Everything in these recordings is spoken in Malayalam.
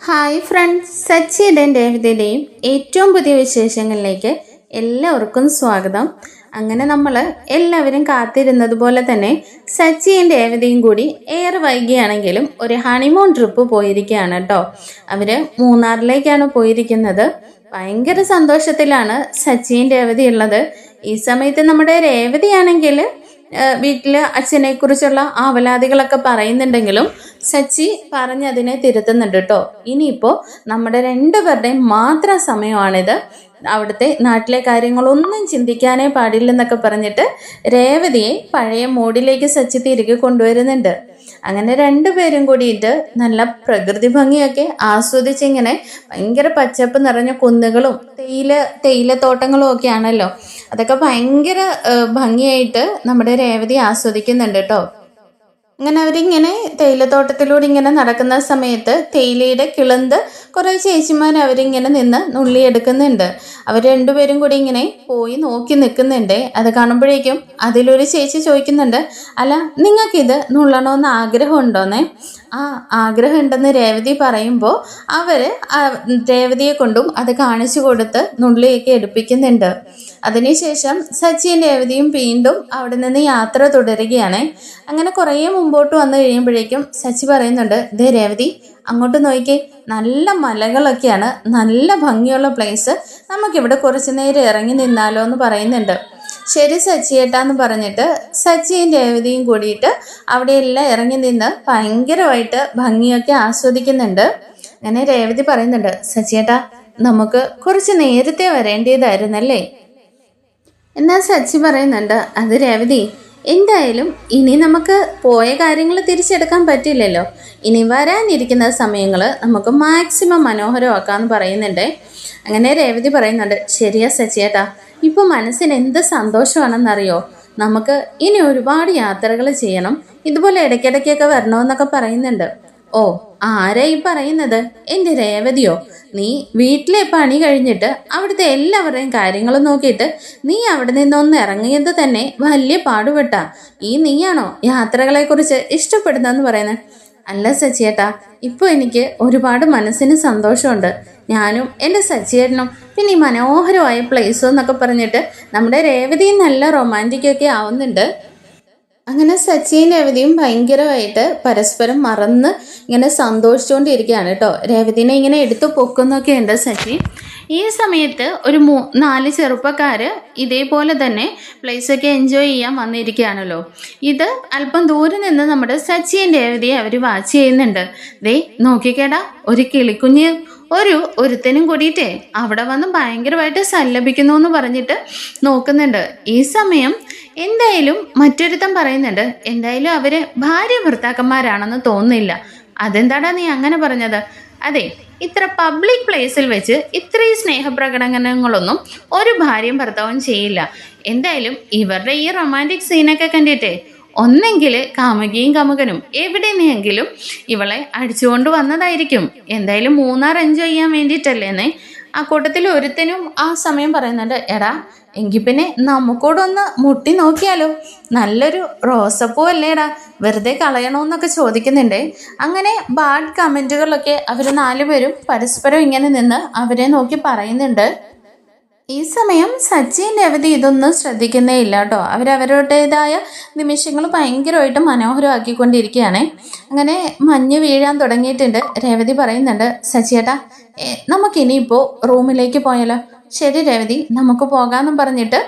ഹായ് ഫ്രണ്ട്സ്, സച്ചിയുടെയും രേവതിയുടെയും ഏറ്റവും പുതിയ വിശേഷങ്ങളിലേക്ക് എല്ലാവർക്കും സ്വാഗതം. അങ്ങനെ നമ്മൾ എല്ലാവരും കാത്തിരുന്നത് പോലെ തന്നെ സച്ചിയും രേവതിയും കൂടി ഏറെ വൈകിയാണെങ്കിലും ഒരു ഹണിമൂൺ ട്രിപ്പ് പോയിരിക്കുകയാണ് കേട്ടോ. അവർ മൂന്നാറിലേക്കാണ് പോയിരിക്കുന്നത്. ഭയങ്കര സന്തോഷത്തിലാണ് സച്ചിയും രേവതി ഉള്ളത്. ഈ സമയത്ത് നമ്മുടെ രേവതിയാണെങ്കിൽ വീട്ടിൽ അച്ഛനെക്കുറിച്ചുള്ള ആവലാതികളൊക്കെ പറയുന്നുണ്ടെങ്കിലും സച്ചി പറഞ്ഞതിനെ തിരുത്തുന്നുണ്ട് കേട്ടോ. ഇനിയിപ്പോൾ നമ്മുടെ രണ്ടുപേരുടെയും മാത്രം സമയമാണിത്, അവിടുത്തെ നാട്ടിലെ കാര്യങ്ങളൊന്നും ചിന്തിക്കാനേ പാടില്ലെന്നൊക്കെ പറഞ്ഞിട്ട് രേവതിയെ പഴയ മൂഡിലേക്ക് സച്ചി തിരികെ കൊണ്ടുവരുന്നുണ്ട്. അങ്ങനെ രണ്ടുപേരും കൂടിയിട്ട് നല്ല പ്രകൃതി ഭംഗിയൊക്കെ ആസ്വദിച്ചിങ്ങനെ ഭയങ്കര പച്ചപ്പ് നിറഞ്ഞ കുന്നുകളും തേയിലത്തോട്ടങ്ങളും ഒക്കെ ആണല്ലോ. അതൊക്കെ ഭയങ്കര ഭംഗിയായിട്ട് നമ്മുടെ രേവതി ആസ്വദിക്കുന്നുണ്ട് കേട്ടോ. അങ്ങനെ അവരിങ്ങനെ തേയിലത്തോട്ടത്തിലൂടെ ഇങ്ങനെ നടക്കുന്ന സമയത്ത് തേയിലയുടെ കിളന്ത് കുറേ ചേച്ചിമാർ അവരിങ്ങനെ നിന്ന് നുള്ളിയെടുക്കുന്നുണ്ട്. അവർ രണ്ടുപേരും കൂടി ഇങ്ങനെ പോയി നോക്കി നിൽക്കുന്നുണ്ട്. അത് കാണുമ്പോഴേക്കും അതിലൊരു ചേച്ചി ചോദിക്കുന്നുണ്ട്, അല്ല നിങ്ങൾക്കിത് നുള്ളണമെന്ന് ആഗ്രഹമുണ്ടോന്നേ? ആ ആഗ്രഹം ഉണ്ടെന്ന് രേവതി പറയുമ്പോൾ അവർ രേവതിയെ കൊണ്ടും അത് കാണിച്ചു കൊടുത്ത് നുള്ളിയൊക്കെ എടുപ്പിക്കുന്നുണ്ട്. അതിനുശേഷം സച്ചിയും രേവതിയും വീണ്ടും അവിടെ നിന്ന് യാത്ര തുടരുകയാണ്. അങ്ങനെ കുറേ മുമ്പോട്ട് വന്നു കഴിയുമ്പോഴേക്കും സച്ചി പറയുന്നുണ്ട്, ദേ രേവതി അങ്ങോട്ട് നോക്കിക്കേ, നല്ല മലകളൊക്കെയാണ്, നല്ല ഭംഗിയുള്ള പ്ലേസ്, നമുക്കിവിടെ കുറച്ച് നേരം ഇറങ്ങി നിന്നാലോ എന്ന് പറയുന്നുണ്ട്. ശരി സച്ചിയേട്ടാന്ന് പറഞ്ഞിട്ട് സച്ചിയും രേവതിയും കൂടിയിട്ട് അവിടെയെല്ലാം ഇറങ്ങി നിന്ന് ഭയങ്കരമായിട്ട് ഭംഗിയൊക്കെ ആസ്വദിക്കുന്നുണ്ട്. അങ്ങനെ രേവതി പറയുന്നുണ്ട്, സച്ചിയേട്ടാ നമുക്ക് കുറച്ച് നേരത്തെ വരേണ്ടതായിരുന്നല്ലേ? എന്നാൽ സച്ചി പറയുന്നുണ്ട്, അത് രേവതി എന്തായാലും ഇനി നമുക്ക് പോയ കാര്യങ്ങൾ തിരിച്ചെടുക്കാൻ പറ്റില്ലല്ലോ, ഇനി വരാനിരിക്കുന്ന സമയങ്ങൾ നമുക്ക് മാക്സിമം മനോഹരമാക്കാമെന്ന് പറയുന്നുണ്ട്. അങ്ങനെ രേവതി പറയുന്നുണ്ട്, ശരിയാ സച്ചിയേട്ടാ, ഇപ്പോൾ മനസ്സിന് എന്ത് സന്തോഷമാണെന്നറിയോ, നമുക്ക് ഇനി ഒരുപാട് യാത്രകൾ ചെയ്യണം, ഇതുപോലെ ഇടയ്ക്കിടയ്ക്കൊക്കെ വരണമെന്നൊക്കെ പറയുന്നുണ്ട്. ഓ ആരാ ഈ പറയുന്നത്? എൻ്റെ രേവതിയോ? നീ വീട്ടിലെ പണി കഴിഞ്ഞിട്ട് അവിടുത്തെ എല്ലാവരുടെയും കാര്യങ്ങൾ നോക്കിയിട്ട് നീ അവിടെ നിന്നൊന്ന് ഇറങ്ങിയത് തന്നെ വലിയ പാടുപെട്ടാ. ഈ നീയാണോ യാത്രകളെക്കുറിച്ച് ഇഷ്ടപ്പെടുന്നതെന്ന് പറയുന്നത്? അല്ല സച്ചിയേട്ടാ, ഇപ്പോൾ എനിക്ക് ഒരുപാട് മനസ്സിന് സന്തോഷമുണ്ട്. ഞാനും എൻ്റെ സച്ചിയേട്ടനും പിന്നെ ഈ മനോഹരമായ പ്ലേസും എന്നൊക്കെ പറഞ്ഞിട്ട് നമ്മുടെ രേവതിയും നല്ല റൊമാൻറ്റിക്കൊക്കെ ആവുന്നുണ്ട്. അങ്ങനെ സച്ചിയും രേവതിയും ഭയങ്കരമായിട്ട് പരസ്പരം മറന്ന് ഇങ്ങനെ സന്തോഷിച്ചുകൊണ്ടിരിക്കുകയാണ് കേട്ടോ. രേവതിനെ ഇങ്ങനെ എടുത്തു പൊക്കുന്നൊക്കെ ഉണ്ട് സച്ചി. ഈ സമയത്ത് ഒരു 4 ചെറുപ്പക്കാർ ഇതേപോലെ തന്നെ പ്ലേസൊക്കെ എൻജോയ് ചെയ്യാൻ വന്നിരിക്കുകയാണല്ലോ. ഇത് അല്പം ദൂരെ നിന്ന് നമ്മുടെ സച്ചിയും രേവതിയെ അവർ വാച്ച് ചെയ്യുന്നുണ്ട്. ദേ നോക്കിക്കേടാ, ഒരു കിളിക്കുഞ്ഞ് ഒരുത്തനും കൂടിയിട്ടേ അവിടെ വന്ന് ഭയങ്കരമായിട്ട് സല്ലപിക്കുന്നു എന്ന് പറഞ്ഞിട്ട് നോക്കുന്നുണ്ട്. ഈ സമയം എന്തായാലും മറ്റൊരുത്തൻ പറയുന്നുണ്ട്, എന്തായാലും അവര് ഭാര്യ ഭർത്താക്കന്മാരാണെന്ന് തോന്നുന്നില്ല. അതെന്താടാ നീ അങ്ങനെ പറഞ്ഞത്? അതെ, ഇത്ര പബ്ലിക് പ്ലേസിൽ വെച്ച് ഇത്രയും സ്നേഹപ്രകടനങ്ങളൊന്നും ഒരു ഭാര്യയും ഭർത്താവും ചെയ്യില്ല. എന്തായാലും ഇവരുടെ ഈ റൊമാൻറ്റിക് സീനൊക്കെ കണ്ടിട്ടേ ഒന്നെങ്കിൽ കാമുകിയും കാമുകനും എവിടെയെങ്കിലും ഇവളെ അടിച്ചുകൊണ്ട് വന്നതായിരിക്കും. എന്തായാലും മൂന്നാർ എൻജോയ് ചെയ്യാൻ വേണ്ടിയിട്ടല്ലേന്നേ. ആ കൂട്ടത്തിൽ ഒരുത്തനും ആ സമയം പറയുന്നുണ്ട്, എടാ എങ്കിൽ പിന്നെ നമുക്കൂടൊന്ന് മുട്ടി നോക്കിയാലോ, നല്ലൊരു റോസപ്പൂ അല്ലേടാ, വെറുതെ കളയണമെന്നൊക്കെ ചോദിക്കുന്നുണ്ട്. അങ്ങനെ ബാഡ് കമൻറ്റുകളൊക്കെ അവർ 4 പേരും പരസ്പരം ഇങ്ങനെ നിന്ന് അവരെ നോക്കി പറയുന്നുണ്ട്. ഈ സമയം സച്ചിൻ രേവതി ഇതൊന്നും ശ്രദ്ധിക്കുന്നേ ഇല്ല കേട്ടോ. അവരവരുടേതായ നിമിഷങ്ങൾ ഭയങ്കരമായിട്ട് മനോഹരമാക്കിക്കൊണ്ടിരിക്കുകയാണ്. അങ്ങനെ മഞ്ഞ് വീഴാൻ തുടങ്ങിയിട്ടുണ്ട്. രേവതി പറയുന്നുണ്ട്, സച്ചിയേട്ടാ നമുക്കിനിയിപ്പോൾ റൂമിലേക്ക് പോയാലോ? ശരി രേവതി, നമുക്ക് പോകാമെന്നും പറഞ്ഞിട്ട്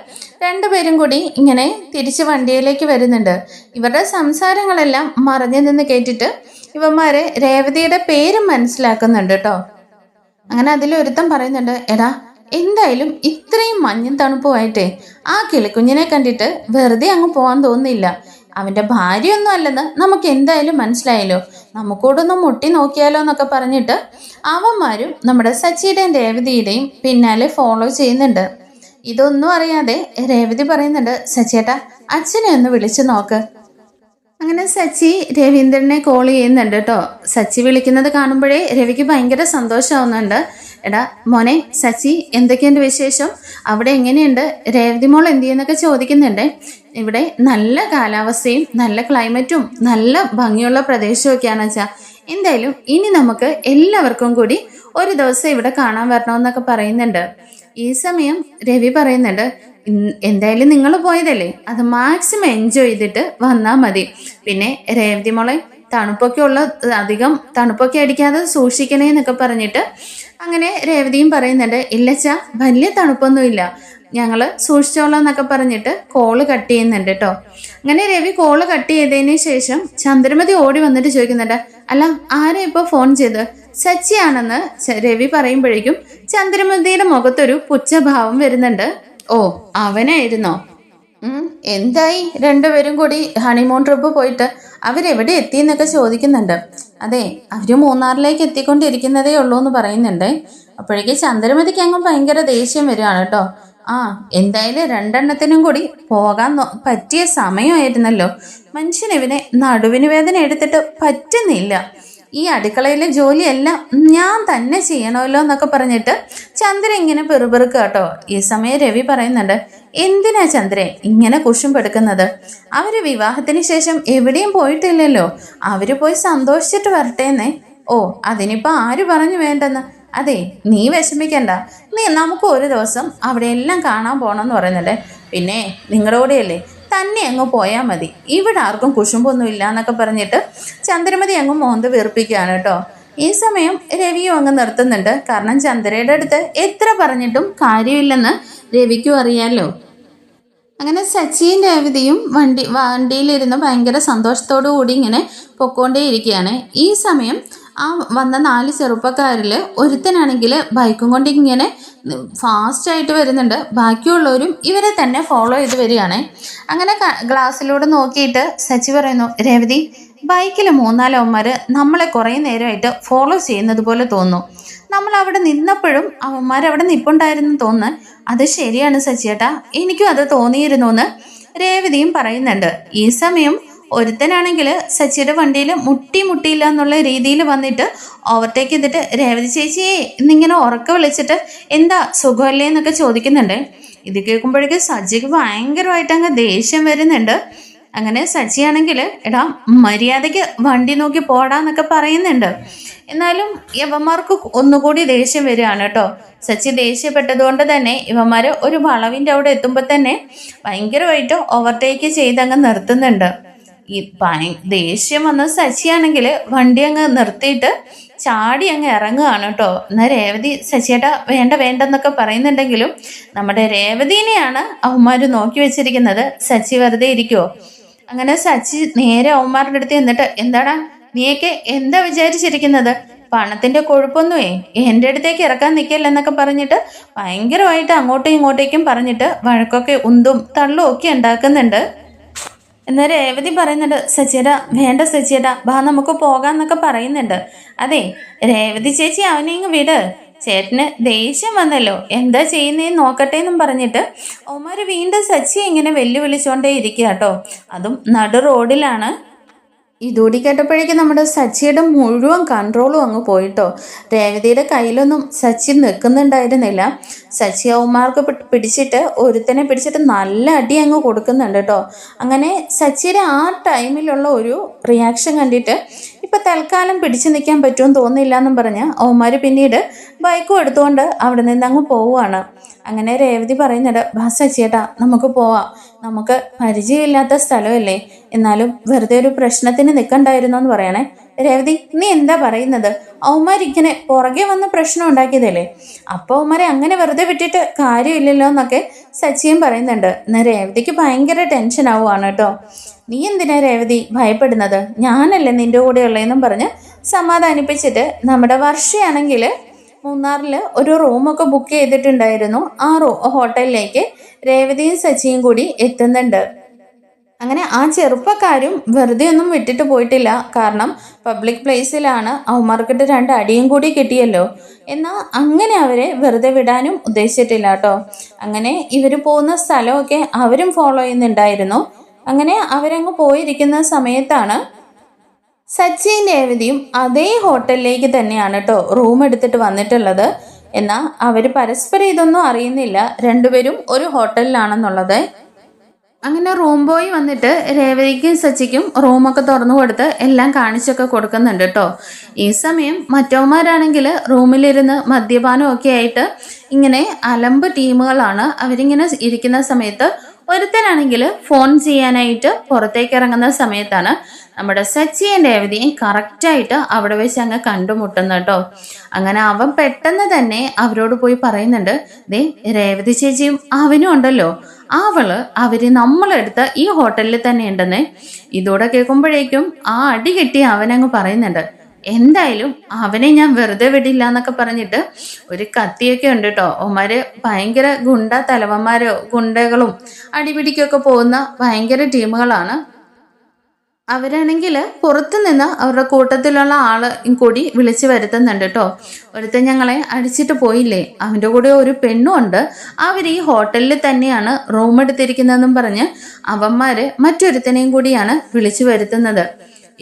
രണ്ടുപേരും കൂടി ഇങ്ങനെ തിരിച്ച് വണ്ടിയിലേക്ക് വരുന്നുണ്ട്. ഇവരുടെ സംസാരങ്ങളെല്ലാം മറഞ്ഞു നിന്ന് കേട്ടിട്ട് ഇവന്മാരെ രേവതിയുടെ പേരും മനസ്സിലാക്കുന്നുണ്ട് കേട്ടോ. അങ്ങനെ അതിലൊരുത്തം പറയുന്നുണ്ട്, എടാ എന്തായാലും ഇത്രയും മഞ്ഞും തണുപ്പുമായിട്ടേ ആ കിളിക്കുഞ്ഞിനെ കണ്ടിട്ട് വെറുതെ അങ്ങ് പോകാൻ തോന്നുന്നില്ല. അവൻ്റെ ഭാര്യയൊന്നും അല്ലെന്ന് നമുക്ക് എന്തായാലും മനസ്സിലായല്ലോ, നമുക്കൂടൊന്ന് മുട്ടി നോക്കിയാലോ എന്നൊക്കെ പറഞ്ഞിട്ട് അവന്മാരും നമ്മുടെ സച്ചിയുടെയും രേവതിയുടെയും പിന്നാലെ ഫോളോ ചെയ്യുന്നുണ്ട്. ഇതൊന്നും അറിയാതെ രേവതി പറയുന്നുണ്ട്, സച്ചിയേട്ടാ അച്ഛനെ ഒന്ന് വിളിച്ചു നോക്ക്. അങ്ങനെ സച്ചി രവീന്ദ്രനെ കോൾ ചെയ്യുന്നുണ്ട് കേട്ടോ. സച്ചി വിളിക്കുന്നത് കാണുമ്പോഴേ രവിക്ക് ഭയങ്കര സന്തോഷമാവുന്നുണ്ട്. എടാ മോനെ സച്ചി, എന്തൊക്കെയുണ്ട് വിശേഷം? അവിടെ എങ്ങനെയുണ്ട്? രേവതി മോൾ എന്ത് ചെയ്യുന്നൊക്കെ ചോദിക്കുന്നുണ്ട്. ഇവിടെ നല്ല കാലാവസ്ഥയും നല്ല ക്ലൈമറ്റും നല്ല ഭംഗിയുള്ള പ്രദേശമൊക്കെയാണ് വെച്ചാൽ എന്തായാലും ഇനി നമുക്ക് എല്ലാവർക്കും കൂടി ഒരു ദിവസം ഇവിടെ കാണാൻ വരണമെന്നൊക്കെ പറയുന്നുണ്ട്. ഈ സമയം രവി പറയുന്നുണ്ട്, എന്തായാലും നിങ്ങൾ പോയതല്ലേ, അത് മാക്സിമം എൻജോയ് ചെയ്തിട്ട് വന്നാൽ മതി. പിന്നെ രേവതി മോളെ അധികം തണുപ്പൊക്കെ അടിക്കാതെ സൂക്ഷിക്കണേ എന്നൊക്കെ പറഞ്ഞിട്ട് അങ്ങനെ രേവതിയും പറയുന്നുണ്ട്, ഇല്ലച്ചാ വലിയ തണുപ്പൊന്നുമില്ല, ഞങ്ങൾ സൂക്ഷിച്ചോളാം എന്നൊക്കെ പറഞ്ഞിട്ട് കോള് കട്ട് ചെയ്യുന്നുണ്ട് കേട്ടോ. അങ്ങനെ രവി കോള് കട്ട് ചെയ്തതിന് ശേഷം ചന്ദ്രമതി ഓടി വന്നിട്ട് ചോദിക്കുന്നുണ്ട്, അല്ല ആരാ ഇപ്പോൾ ഫോൺ ചെയ്ത്? സച്ചിയാണെന്ന് രവി പറയുമ്പോഴേക്കും ചന്ദ്രമതിയുടെ മുഖത്തൊരു പുച്ഛഭാവം വരുന്നുണ്ട്. ഓ അവനായിരുന്നോ? എന്തായി രണ്ടുപേരും കൂടി ഹണിമൂൺ ട്രിപ്പ് പോയിട്ട് അവരെവിടെ എത്തിയെന്നൊക്കെ ചോദിക്കുന്നുണ്ട്. അതെ, അവര് മൂന്നാറിലേക്ക് എത്തിക്കൊണ്ടിരിക്കുന്നതേ ഉള്ളൂ എന്ന് പറയുന്നുണ്ട്. അപ്പോഴേക്ക് ചന്ദ്രമതിക്ക് അങ്ങ് ഭയങ്കര ദേഷ്യം വരികയാണ് കേട്ടോ. എന്തായാലും രണ്ടെണ്ണത്തിനും കൂടി പോകാൻ പറ്റിയ സമയമായിരുന്നല്ലോ. മനുഷ്യനിവനെ നടുവിന് വേദന എടുത്തിട്ട് പറ്റുന്നില്ല. ഈ അടുക്കളയിലെ ജോലിയെല്ലാം ഞാൻ തന്നെ ചെയ്യണമല്ലോ എന്നൊക്കെ പറഞ്ഞിട്ട് ചന്ദ്ര ഇങ്ങനെ പെറുപെറുക്കുക കേട്ടോ. ഈ സമയം രവി പറയുന്നുണ്ട്, എന്തിനാ ചന്ദ്രൻ ഇങ്ങനെ കുശുമ്പെടുക്കുന്നത്? അവര് വിവാഹത്തിന് ശേഷം എവിടെയും പോയിട്ടില്ലല്ലോ, അവര് പോയി സന്തോഷിച്ചിട്ട് വരട്ടേന്നേ. ഓ അതിനിപ്പോ ആര് പറഞ്ഞു വേണ്ടെന്ന്? അതെ നീ വിഷമിക്കണ്ട, നമുക്ക് ഒരു ദിവസം അവിടെ എല്ലാം കാണാൻ പോകണമെന്ന് പറയുന്നുണ്ട്. പിന്നെ നിങ്ങളുടെ കൂടെയല്ലേ, തന്നെ അങ്ങ് പോയാൽ മതി, ഇവിടെ ആർക്കും കുശുമ്പൊന്നും ഇല്ല എന്നൊക്കെ പറഞ്ഞിട്ട് ചന്ദ്രമതി അങ്ങ് മോന്ത് വീർപ്പിക്കുകയാണ് കേട്ടോ. ഈ സമയം രവിയും അങ്ങ് നിർത്തുന്നുണ്ട്. കാരണം ചന്ദ്രയുടെ അടുത്ത് എത്ര പറഞ്ഞിട്ടും കാര്യമില്ലെന്ന് രവിക്കും അറിയാമല്ലോ. അങ്ങനെ സച്ചിയും രേവതിയും വണ്ടിയിലിരുന്ന് ഭയങ്കര സന്തോഷത്തോടു കൂടി ഇങ്ങനെ പൊക്കോണ്ടേയിരിക്കുകയാണ്. ഈ സമയം ആ വന്ന 4 ചെറുപ്പക്കാരിൽ ഒരുത്തനാണെങ്കിൽ ബൈക്കും കൊണ്ട് ഇങ്ങനെ ഫാസ്റ്റായിട്ട് വരുന്നുണ്ട്. ബാക്കിയുള്ളവരും ഇവരെ തന്നെ ഫോളോ ചെയ്ത് വരികയാണ്. അങ്ങനെ ഗ്ലാസ്സിലൂടെ നോക്കിയിട്ട് സച്ചി പറയുന്നു, രേവതി ബൈക്കിൽ 3-4 അവന്മാർ നമ്മളെ കുറേ നേരമായിട്ട് ഫോളോ ചെയ്യുന്നത് പോലെ തോന്നുന്നു. നമ്മൾ അവിടെ നിന്നപ്പോഴും അവന്മാരവിടെ നിൽപ്പുണ്ടായിരുന്നു തോന്നുന്നു. അത് ശരിയാണ് സച്ചിയേട്ടാ, എനിക്കും അത് തോന്നിയിരുന്നു എന്ന് രേവതിയും പറയുന്നുണ്ട്. ഈ സമയം ഒരുത്തനാണെങ്കിൽ സച്ചിയുടെ വണ്ടിയിൽ മുട്ടിയില്ല എന്നുള്ള രീതിയിൽ വന്നിട്ട് ഓവർടേക്ക് ചെയ്തിട്ട് രേവതി ചേച്ചിയെ എന്നിങ്ങനെ ഉറക്ക വിളിച്ചിട്ട് എന്താ സുഖമല്ലേ എന്നൊക്കെ ചോദിക്കുന്നുണ്ട്. ഇത് കേൾക്കുമ്പോഴേക്കും സച്ചിക്ക് ഭയങ്കരമായിട്ട് അങ്ങ് ദേഷ്യം വരുന്നുണ്ട്. അങ്ങനെ സച്ചിയാണെങ്കിൽ എടാ മര്യാദയ്ക്ക് വണ്ടി നോക്കി പോടാന്നൊക്കെ പറയുന്നുണ്ട്. എന്നാലും ഇവന്മാർക്ക് ഒന്നുകൂടി ദേഷ്യം വരികയാണ് കേട്ടോ. സച്ചി ദേഷ്യപ്പെട്ടതുകൊണ്ട് തന്നെ ഇവന്മാർ ഒരു വളവിൻ്റെ അവിടെ എത്തുമ്പോൾ തന്നെ ഭയങ്കരമായിട്ട് ഓവർടേക്ക് ചെയ്തങ്ങ് നിർത്തുന്നുണ്ട്. ഈ ദേഷ്യം വന്ന സച്ചിയാണെങ്കിൽ വണ്ടി അങ്ങ് നിർത്തിയിട്ട് ചാടി അങ്ങ് ഇറങ്ങുകയാണ് കേട്ടോ. എന്നാൽ രേവതി സച്ചിയേട്ടാ വേണ്ടെന്നൊക്കെ പറയുന്നുണ്ടെങ്കിലും നമ്മുടെ രേവതിനെയാണ് അവന്മാർ നോക്കി വെച്ചിരിക്കുന്നത്. സച്ചി വെറുതെ ഇരിക്കുമോ? അങ്ങനെ സച്ചി നേരെ അവന്മാരുടെ അടുത്ത് എന്നിട്ട്, എന്താടാ നീയൊക്കെ എന്താ വിചാരിച്ചിരിക്കുന്നത്? പണത്തിന്റെ കൊഴുപ്പൊന്നുമേ എൻ്റെ അടുത്തേക്ക് ഇറക്കാൻ നിൽക്കില്ലെന്നൊക്കെ പറഞ്ഞിട്ട് ഭയങ്കരമായിട്ട് അങ്ങോട്ടും ഇങ്ങോട്ടേക്കും പറഞ്ഞിട്ട് വഴക്കൊക്കെ ഉന്തും തള്ളും ഒക്കെ ഉണ്ടാക്കുന്നുണ്ട്. എന്നാൽ രേവതി പറയുന്നുണ്ട്, സച്ചിയേട്ടാ വേണ്ട സച്ചിയേട്ടാ ബാ നമുക്ക് പോകാന്നൊക്കെ പറയുന്നുണ്ട്. അതെ രേവതി ചേച്ചി അവനെ ഇങ്ങ് വിട്, ചേട്ടന് ദേഷ്യം വന്നല്ലോ, എന്താ ചെയ്യുന്നതെന്ന് നോക്കട്ടെ എന്നും പറഞ്ഞിട്ട് അവന്മാർ വീണ്ടും സച്ചിയെ ഇങ്ങനെ വെല്ലുവിളിച്ചോണ്ടേ ഇരിക്കുക കേട്ടോ. അതും നടു റോഡിലാണ്. ഇതൂടി കേട്ടപ്പോഴേക്കും നമ്മുടെ സച്ചിയുടെ മുഴുവൻ കൺട്രോളും അങ്ങ് പോയിട്ടോ. രേവതിയുടെ കയ്യിലൊന്നും സച്ചി നിൽക്കുന്നുണ്ടായിരുന്നില്ല. സച്ചി അവന്മാർക്ക് പിടിച്ചിട്ട് ഒരുത്തനെ പിടിച്ചിട്ട് നല്ല അടി അങ്ങ് കൊടുക്കുന്നുണ്ട് കേട്ടോ. അങ്ങനെ സച്ചിയുടെ ആ ടൈമിലുള്ള ഒരു റിയാക്ഷൻ കണ്ടിട്ട് ഇപ്പം തൽക്കാലം പിടിച്ചു നിൽക്കാൻ പറ്റുമെന്ന് തോന്നുന്നില്ല എന്നും പറഞ്ഞ് അവന്മാർ പിന്നീട് ബൈക്കും എടുത്തുകൊണ്ട് അവിടെ നിന്ന് അങ്ങ് പോവുകയാണ്. അങ്ങനെ രേവതി പറയുന്നുണ്ട്, ബാ സച്ചിയേട്ടാ നമുക്ക് പോവാം, നമുക്ക് പരിചയമില്ലാത്ത സ്ഥലമല്ലേ, എന്നാലും വെറുതെ ഒരു പ്രശ്നത്തിന് നിൽക്കണ്ടായിരുന്നു എന്ന് പറയണേ. രേവതി നീ എന്താ പറയുന്നത്? അവന്മാരിങ്ങനെ പുറകെ വന്ന് പ്രശ്നം ഉണ്ടാക്കിയതല്ലേ, അപ്പോൾ അവന്മാരെ അങ്ങനെ വെറുതെ വിട്ടിട്ട് കാര്യമില്ലല്ലോ എന്നൊക്കെ സച്ചിയും പറയുന്നുണ്ട്. എന്നാൽ രേവതിക്ക് ഭയങ്കര ടെൻഷൻ ആവുകയാണ് കേട്ടോ. നീ എന്തിനാ രേവതി ഭയപ്പെടുന്നത്, ഞാനല്ലേ നിൻ്റെ കൂടെ ഉള്ളതെന്നും പറഞ്ഞ് സമാധാനിപ്പിച്ചിട്ട് നമ്മുടെ വർഷയാണെങ്കിൽ മൂന്നാറിൽ ഒരു റൂമൊക്കെ ബുക്ക് ചെയ്തിട്ടുണ്ടായിരുന്നു. ആ ഹോട്ടലിലേക്ക് രേവതിയും സച്ചിയും കൂടി എത്തുന്നുണ്ട്. അങ്ങനെ ആ ചെറുപ്പക്കാരും വെറുതെ ഒന്നും വിട്ടിട്ട് പോയിട്ടില്ല. കാരണം പബ്ലിക് പ്ലേസിലാണ്, അവന്മാർക്കിട്ട് 2 അടിയും കൂടി കിട്ടിയല്ലോ. എന്നാൽ അങ്ങനെ അവരെ വെറുതെ വിടാനും ഉദ്ദേശിച്ചിട്ടില്ല കേട്ടോ. അങ്ങനെ ഇവർ പോകുന്ന സ്ഥലമൊക്കെ അവരും ഫോളോ ചെയ്യുന്നുണ്ടായിരുന്നു. അങ്ങനെ അവരങ്ങ് പോയിരിക്കുന്ന സമയത്താണ് സച്ചിയും രേവതിയും അതേ ഹോട്ടലിലേക്ക് തന്നെയാണ് കേട്ടോ റൂം എടുത്തിട്ട് വന്നിട്ടുള്ളത്. എന്നാൽ അവർ പരസ്പരം ഇതൊന്നും അറിയുന്നില്ല, രണ്ടുപേരും ഒരു ഹോട്ടലിലാണെന്നുള്ളത്. അങ്ങനെ റൂം ബോയ് വന്നിട്ട് രേവതിക്കും സച്ചിക്കും റൂമൊക്കെ തുറന്നു കൊടുത്ത് എല്ലാം കാണിച്ചൊക്കെ കൊടുക്കുന്നുണ്ട് കേട്ടോ. ഈ സമയം മറ്റവന്മാരാണെങ്കിൽ റൂമിലിരുന്ന് മദ്യപാനം ഒക്കെ ആയിട്ട് ഇങ്ങനെ അലമ്പ് ടീമുകളാണ്. അവരിങ്ങനെ ഇരിക്കുന്ന സമയത്ത് ഒരുത്തനാണെങ്കിൽ ഫോൺ ചെയ്യാനായിട്ട് പുറത്തേക്ക് ഇറങ്ങുന്ന സമയത്താണ് നമ്മുടെ സച്ചിയും രേവതിയും കറക്റ്റായിട്ട് അവിടെ വെച്ച് അങ്ങ് കണ്ടുമുട്ടുന്നു കേട്ടോ. അങ്ങനെ അവൻ പെട്ടെന്ന് തന്നെ അവരോട് പോയി പറയുന്നുണ്ട്, ദേ രേവതി ചേച്ചിയും അവനും ഉണ്ടല്ലോ, അവര് നമ്മളെടുത്ത് ഈ ഹോട്ടലിൽ തന്നെ ഉണ്ടെന്നേ. ഇതോടെ കേൾക്കുമ്പോഴേക്കും ആ അടി കെട്ടി അവനങ്ങ് പറയുന്നുണ്ട്, എന്തായാലും അവനെ ഞാൻ വെറുതെ വിടില്ല എന്നൊക്കെ പറഞ്ഞിട്ട് ഒരു കത്തിയൊക്കെ ഉണ്ട് കേട്ടോ. അവന്മാര് ഭയങ്കര തലവന്മാരോ ഗുണ്ടകളും അടിപിടിക്കൊക്കെ പോകുന്ന ഭയങ്കര ടീമുകളാണ്. അവരാണെങ്കിൽ പുറത്തു നിന്ന് അവരുടെ കൂട്ടത്തിലുള്ള ആള് കൂടി വിളിച്ചു വരുത്തുന്നുണ്ട് കേട്ടോ. ഒരുത്തൻ ഞങ്ങളെ അടിച്ചിട്ട് പോയില്ലേ, അവൻ്റെ കൂടെ ഒരു പെണ്ണും ഉണ്ട്, അവർ ഈ ഹോട്ടലിൽ തന്നെയാണ് റൂം എടുത്തിരിക്കുന്നതെന്നും പറഞ്ഞ് അവന്മാര് മറ്റൊരുത്തനെയും കൂടിയാണ് വിളിച്ചു വരുത്തുന്നത്.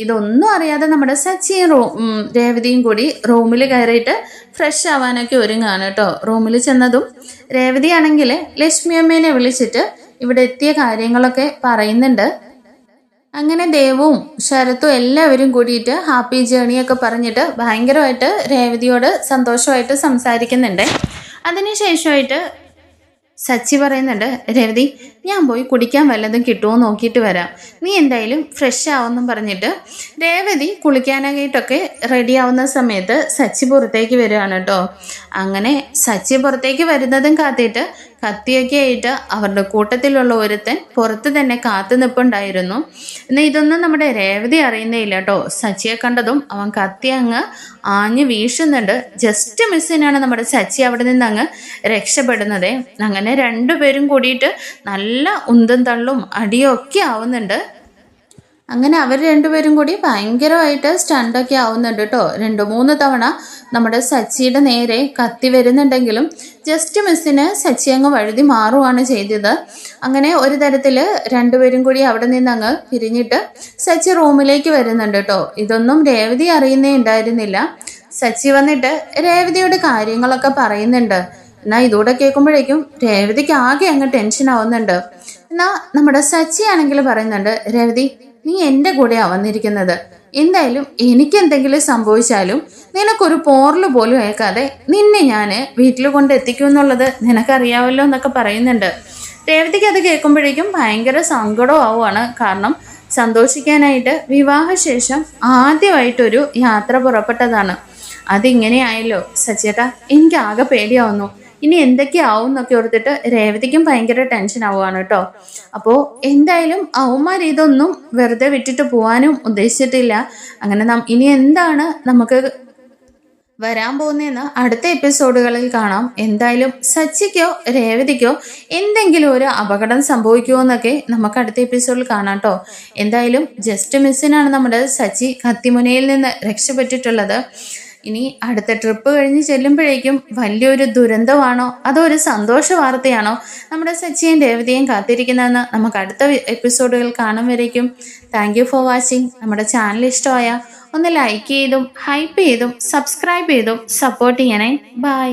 ഇതൊന്നും അറിയാതെ നമ്മുടെ സച്ചിയും രേവതിയും കൂടി റൂമിൽ കയറിയിട്ട് ഫ്രഷ് ആവാനൊക്കെ ഒരുങ്ങാണ് കേട്ടോ. റൂമിൽ ചെന്നതും രേവതിയാണെങ്കിൽ ലക്ഷ്മി അമ്മേനെ വിളിച്ചിട്ട് ഇവിടെ എത്തിയ കാര്യങ്ങളൊക്കെ പറയുന്നുണ്ട്. അങ്ങനെ ദേവും ശരത്തും എല്ലാവരും കൂടിയിട്ട് ഹാപ്പി ജേണിയൊക്കെ പറഞ്ഞിട്ട് ഭയങ്കരമായിട്ട് രേവതിയോട് സന്തോഷമായിട്ട് സംസാരിക്കുന്നുണ്ട്. അതിനുശേഷമായിട്ട് സച്ചി പറയുന്നുണ്ട്, രേവതി ഞാൻ പോയി കുടിക്കാൻ വല്ലതും കിട്ടുമോ നോക്കിയിട്ട് വരാം, നീ എന്തായാലും ഫ്രഷ് ആവുമെന്നും പറഞ്ഞിട്ട് രേവതി കുളിക്കാനായിട്ടൊക്കെ റെഡി ആവുന്ന സമയത്ത് സച്ചി പുറത്തേക്ക് വരികയാണ് കേട്ടോ. അങ്ങനെ സച്ചി പുറത്തേക്ക് വരുന്നതും കാത്തിട്ട് കത്തിയൊക്കെ ആയിട്ട് അവരുടെ കൂട്ടത്തിലുള്ള ഒരുത്തൻ പുറത്ത് തന്നെ കാത്തു നിൽപ്പുണ്ടായിരുന്നു. എന്നാൽ ഇതൊന്നും നമ്മുടെ രേവതി അറിയുന്നേയില്ല കേട്ടോ. സച്ചിയെ കണ്ടതും അവൻ കത്തി അങ്ങ് ആഞ്ഞ് വീശുന്നുണ്ട്. ജസ്റ്റ് മിസ്സിനാണ് നമ്മുടെ സച്ചി അവിടെ നിന്ന് അങ്ങ് രക്ഷപ്പെടുന്നത്. അങ്ങനെ രണ്ടുപേരും കൂടിയിട്ട് നല്ല ഉന്തും തള്ളും അടിയും ഒക്കെ ആവുന്നുണ്ട്. അങ്ങനെ അവർ രണ്ടുപേരും കൂടി ഭയങ്കരമായിട്ട് സ്റ്റണ്ടൊക്കെ ആവുന്നുണ്ട് കേട്ടോ. 2-3 തവണ നമ്മുടെ സച്ചിയുടെ നേരെ കത്തി വരുന്നുണ്ടെങ്കിലും ജസ്റ്റ് മിസ്സിന് സച്ചി അങ്ങ് വഴുതി മാറുകയാണ് ചെയ്തത്. അങ്ങനെ ഒരു തരത്തിൽ രണ്ടുപേരും കൂടി അവിടെ നിന്ന് അങ്ങ് പിരിഞ്ഞിട്ട് സച്ചി റൂമിലേക്ക് വരുന്നുണ്ട് കേട്ടോ. ഇതൊന്നും രേവതി അറിയുന്നേ ഉണ്ടായിരുന്നില്ല. സച്ചി വന്നിട്ട് രേവതിയോട് കാര്യങ്ങളൊക്കെ പറയുന്നുണ്ട്. എന്നാൽ ഇതോടെ കേൾക്കുമ്പോഴേക്കും രേവതിക്ക് ആകെ അങ്ങ് ടെൻഷൻ ആവുന്നുണ്ട്. എന്നാൽ നമ്മുടെ സച്ചി ആണെങ്കിൽ പറയുന്നുണ്ട്, രേവതി നീ എൻ്റെ കൂടെയാ വന്നിരിക്കുന്നത്, എന്തായാലും എനിക്ക് എന്തെങ്കിലും സംഭവിച്ചാലും നിനക്കൊരു പോറൽ പോലും ഏൽക്കാതെ നിന്നെ ഞാൻ വീട്ടിൽ കൊണ്ട് എത്തിക്കും എന്നുള്ളത് നിനക്കറിയാവല്ലോ എന്നൊക്കെ പറയുന്നുണ്ട്. രേവതിക്ക് അത് കേൾക്കുമ്പോഴേക്കും ഭയങ്കര സങ്കടവും ആവുകയാണ്. കാരണം സന്തോഷിക്കാനായിട്ട് വിവാഹശേഷം ആദ്യമായിട്ടൊരു യാത്ര പുറപ്പെട്ടതാണ്. അതിങ്ങനെയായല്ലോ സച്ചേട്ടാ, എനിക്ക് ആകെ പേടിയാവുന്നു, ഇനി എന്തൊക്കെയാവും എന്നൊക്കെ ഓർത്തിട്ട് രേവതിക്കും ഭയങ്കര ടെൻഷൻ ആവുകയാണ് കേട്ടോ. അപ്പോൾ എന്തായാലും അവന്മാർ ഇതൊന്നും വെറുതെ വിട്ടിട്ട് പോകാനും ഉദ്ദേശിച്ചിട്ടില്ല. അങ്ങനെ ഇനി എന്താണ് നമുക്ക് വരാൻ പോകുന്നതെന്ന് അടുത്ത എപ്പിസോഡുകളിൽ കാണാം. എന്തായാലും സച്ചിക്കോ രേവതിക്കോ എന്തെങ്കിലും ഒരു അപകടം സംഭവിക്കുമോ എന്നൊക്കെ നമുക്ക് അടുത്ത എപ്പിസോഡിൽ കാണാം കേട്ടോ. എന്തായാലും ജസ്റ്റ് മിസ്സിനാണ് നമ്മുടെ സച്ചി കത്തിമുനയിൽ നിന്ന് രക്ഷപ്പെട്ടിട്ടുള്ളത്. ഇനി അടുത്ത ട്രിപ്പ് കഴിഞ്ഞ് ചെല്ലുമ്പോഴേക്കും വലിയൊരു ദുരന്തമാണോ അതോ ഒരു സന്തോഷ വാർത്തയാണോ നമ്മുടെ സച്ചിയും രേവതിയും കാത്തിരിക്കുന്നതെന്ന് നമുക്ക് അടുത്ത എപ്പിസോഡുകൾ കാണും വരേക്കും. Thank you for watching. നമ്മുടെ ചാനൽ ഇഷ്ടമായ ഒന്ന് ലൈക്ക് ചെയ്തും ഹൈപ്പ് ചെയ്തും സബ്സ്ക്രൈബ് ചെയ്തും സപ്പോർട്ട് ചെയ്യണേ. ബൈ.